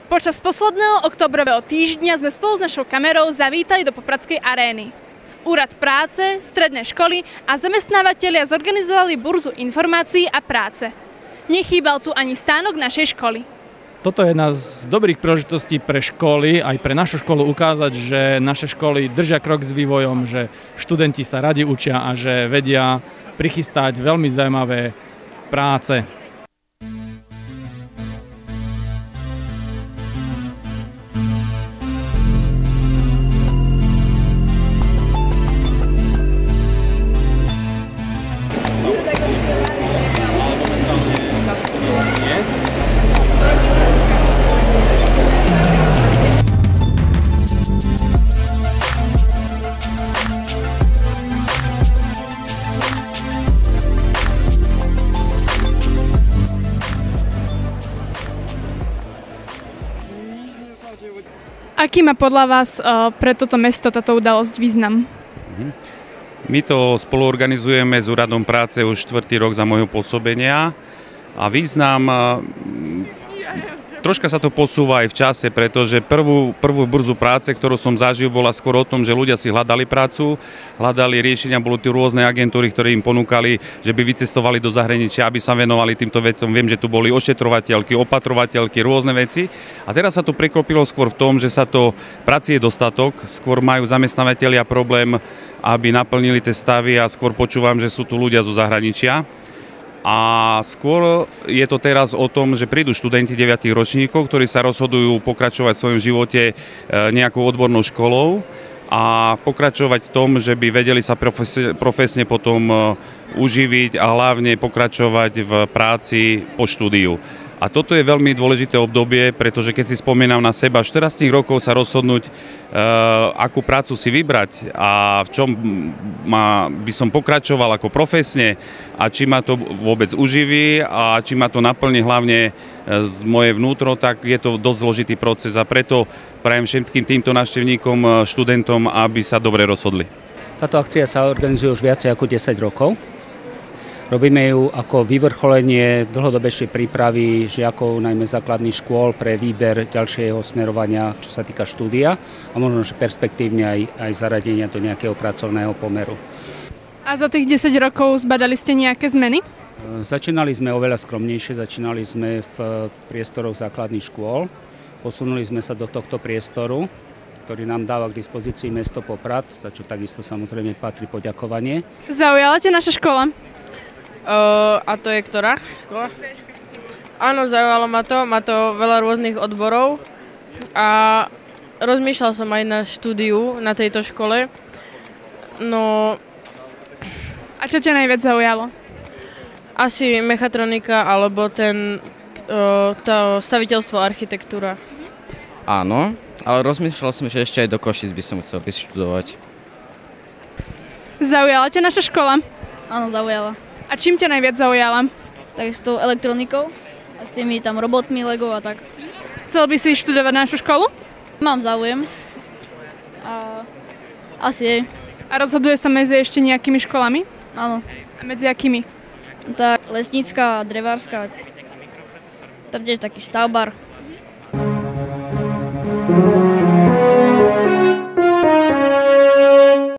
Počas posledného októbrového týždňa sme spolu s našou kamerou zavítali do Popradskej arény. Úrad práce, stredné školy a zamestnávatelia zorganizovali burzu informácií a práce. Nechýbal tu ani stánok našej školy. Toto je jedna z dobrých príležitostí pre školy, aj pre našu školu ukázať, že naše školy držia krok s vývojom, že študenti sa radi učia a že vedia prichystať veľmi zaujímavé práce. Aký má podľa vás pre toto mesto táto udalosť význam? My to spoluorganizujeme s Úradom práce už 4. rok za môjho pôsobenia a význam troška sa to posúva aj v čase, pretože prvú burzu práce, ktorú som zažil, bola skôr o tom, že ľudia si hľadali prácu, hľadali riešenia, boli tu rôzne agentúry, ktoré im ponúkali, že by vycestovali do zahraničia, aby sa venovali týmto vecom. Viem, že tu boli ošetrovateľky, opatrovateľky, rôzne veci. A teraz sa to preklopilo skôr v tom, že sa to práci je dostatok, skôr majú zamestnávateľia problém, aby naplnili tie stavy a skôr počúvam, že sú tu ľudia zo zahraničia. A skôr je to teraz o tom, že prídu študenti 9 ročníkov, ktorí sa rozhodujú pokračovať v svojom živote nejakou odbornou školou a pokračovať v tom, že by vedeli sa profesne potom uživiť a hlavne pokračovať v práci po štúdiu. A toto je veľmi dôležité obdobie, pretože keď si spomínam na seba, 14 rokov sa rozhodnúť, akú prácu si vybrať a v čom by som pokračoval ako profesne a či ma to vôbec uživí a či ma to naplní hlavne z moje vnútro, tak je to dosť zložitý proces a preto prajem všetkým týmto návštevníkom, študentom, aby sa dobre rozhodli. Táto akcia sa organizuje už viacej ako 10 rokov. Robíme ju ako vyvrcholenie dlhodobejšej prípravy žiakov, najmä základných škôl, pre výber ďalšieho smerovania, čo sa týka štúdia a možno že perspektívne aj zaradenia do nejakého pracovného pomeru. A za tých 10 rokov zbadali ste nejaké zmeny? Začínali sme oveľa skromnejšie, začínali sme v priestoroch základných škôl. Posunuli sme sa do tohto priestoru, ktorý nám dáva k dispozícii mesto Poprad, za čo takisto samozrejme patrí poďakovanie. Zaujala ťa naša škola? A to je ktorá škola? Áno, zaujalo ma to veľa rôznych odborov a rozmýšľal som aj na štúdiu na tejto škole. No... A čo ťa najviac zaujalo? Asi mechatronika alebo to staviteľstvo, architektúra. Áno, ale rozmýšľal som, že ešte aj do Košíc by som chcel ísť študovať. Zaujala ťa naša škola? Áno, zaujala. A čím ťa najviac zaujala? Tak s tou elektronikou a s tými tam robotmi, Lego a tak. Chcel by si študovať našu školu? Mám záujem. A asi jej. A rozhoduje sa medzi ešte nejakými školami? Áno. A medzi akými? Tak lesnícka, drevárska. Tam tiež taký stavbar.